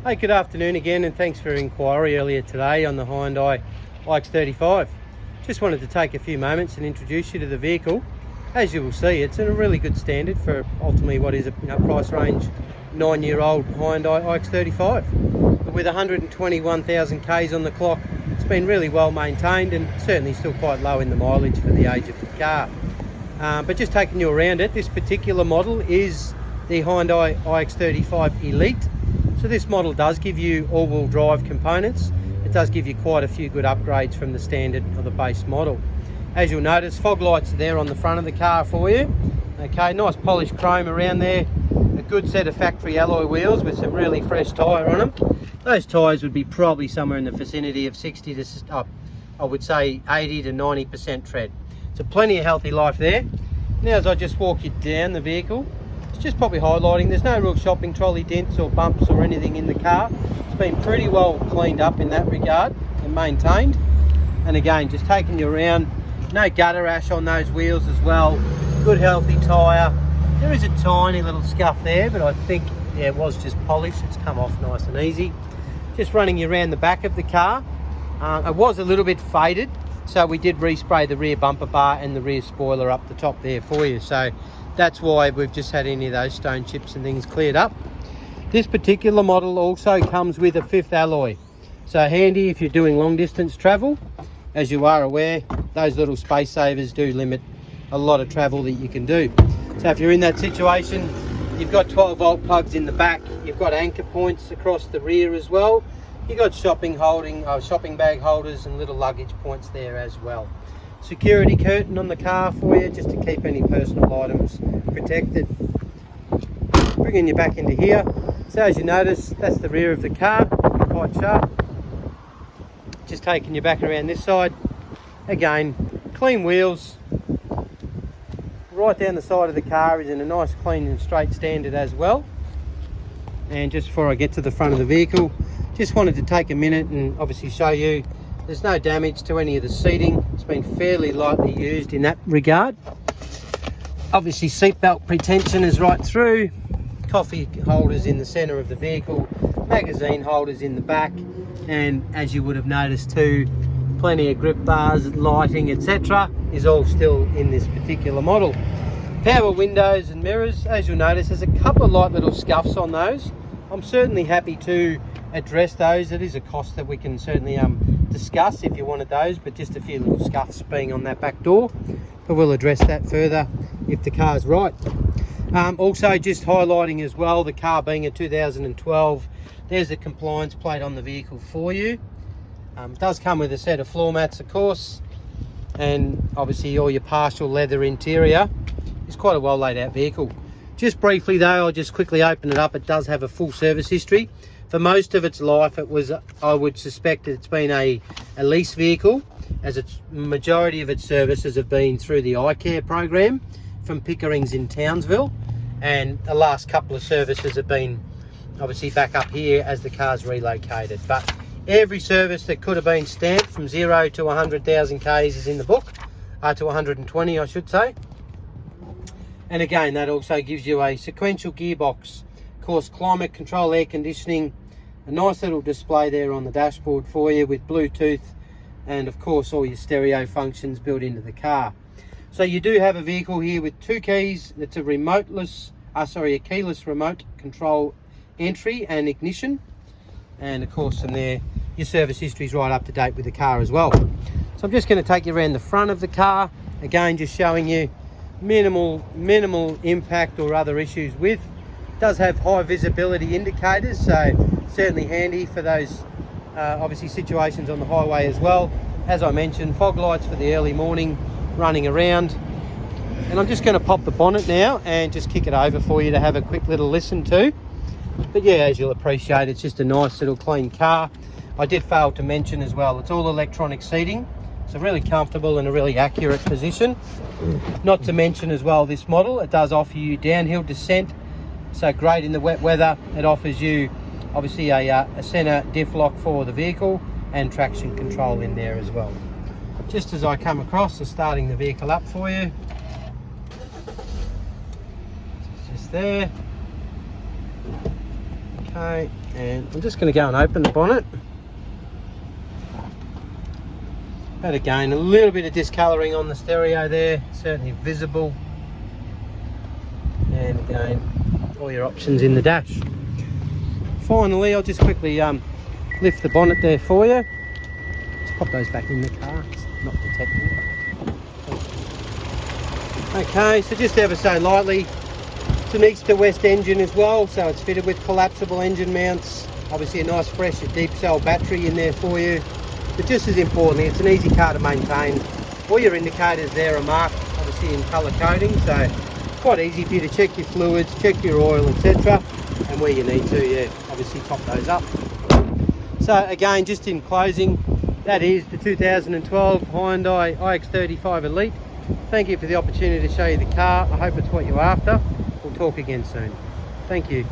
Hey, good afternoon again, and thanks for your inquiry earlier today on the Hyundai Ix35. Just wanted to take a few moments and introduce you to the vehicle. As you will see, it's in a really good standard for ultimately what is a price range 9-year-old Hyundai Ix35. But with 121,000 Ks on the clock, it's been really well maintained and certainly still quite low in the mileage for the age of the car. But just taking you around it, this particular model is the Hyundai Ix35 Elite. So this model does give you all-wheel drive components. It does give you quite a few good upgrades from the standard or the base model. As you'll notice, fog lights are there on the front of the car for you. Okay, nice polished chrome around there. A good set of factory alloy wheels with some really fresh tyre on them. Those tyres would be probably somewhere in the vicinity of 60 to, I would say 80 to 90% tread. So plenty of healthy life there. Now as I just walk you down the vehicle, just probably highlighting there's no real shopping trolley dents or bumps or anything in the car. It's been pretty well cleaned up in that regard and maintained. And again, just taking you around, no gutter ash on those wheels as well. Good healthy tyre. There is a tiny little scuff there, but I think it was just polish. It's come off nice and easy. Just running you around the back of the car. It was a little bit faded, so we did respray the rear bumper bar and the rear spoiler up the top there for you. So that's why we've just had any of those stone chips and things cleared up. This particular model also comes with a 5th alloy. So handy if you're doing long distance travel. As you are aware, those little space savers do limit a lot of travel that you can do. So if you're in that situation, you've got 12-volt plugs in the back. You've got anchor points across the rear as well. You've got shopping bag holders and little luggage points there as well. Security curtain on the car for you just to keep any personal items protected. Bringing you back into here, so as you notice, that's the rear of the car, quite sharp. Just taking you back around this side, again clean wheels. Right down the side of the car is in a nice clean and straight standard as well. And just before I get to the front of the vehicle, just wanted to take a minute and obviously show you there's no damage to any of the seating. It's been fairly lightly used in that regard. Obviously seatbelt pretension is right through. Coffee holders in the centre of the vehicle. Magazine holders in the back. And as you would have noticed too, plenty of grip bars, lighting, etc. is all still in this particular model. Power windows and mirrors. As you'll notice, there's a couple of light little scuffs on those. I'm certainly happy to address those. It is a cost that we can certainly discuss if you wanted those, but just a few little scuffs being on that back door, but we'll address that further if the car's right. Also just highlighting as well, the car being a 2012, there's a compliance plate on the vehicle for you. It does come with a set of floor mats of course, and obviously all your partial leather interior. It's quite a well laid out vehicle. Just briefly though, I'll just quickly open it up. It does have a full service history. For most of its life, it was, I would suspect it's been a lease vehicle, as its majority of its services have been through the iCare program from Pickering's in Townsville, and the last couple of services have been obviously back up here as the car's relocated. But every service that could have been stamped from 0 to 100,000 Ks is in the book, to 120 I should say. And again, that also gives you a sequential gearbox, of course climate control, air conditioning, a nice little display there on the dashboard for you with Bluetooth, and of course all your stereo functions built into the car. So you do have a vehicle here with 2 keys. It's a keyless remote control entry and ignition, and of course from there your service history is right up to date with the car as well. So I'm just going to take you around the front of the car, again just showing you minimal impact or other issues with. It does have high visibility indicators, so certainly handy for those obviously situations on the highway as well. As I mentioned, fog lights for the early morning running around. And I'm just going to pop the bonnet now and just kick it over for you to have a quick little listen to. But yeah, as you'll appreciate, it's just a nice little clean car. I did fail to mention as well, it's all electronic seating, so really comfortable and a really accurate position. Not to mention as well, this model, it does offer you downhill descent, so great in the wet weather. It offers you obviously a center diff lock for the vehicle and traction control in there as well. Just as I come across, so starting the vehicle up for you. It's just there. Okay, and I'm just going to go and open the bonnet. But again, a little bit of discolouring on the stereo there, certainly visible. And again, all your options in the dash. Finally, I'll just quickly lift the bonnet there for you. Just pop those back in the car, it's not detectable. Okay, so just ever so lightly, it's an east to west engine as well, so it's fitted with collapsible engine mounts. Obviously a nice fresh deep cell battery in there for you. But just as importantly, it's an easy car to maintain. All your indicators there are marked, obviously in colour coding, so quite easy for you to check your fluids, check your oil, etc. And where you need to, yeah, obviously top those up. So again, just in closing, that is the 2012 Hyundai Ix35 Elite. Thank you for the opportunity to show you the car. I hope it's what you're after. We'll talk again soon. Thank you.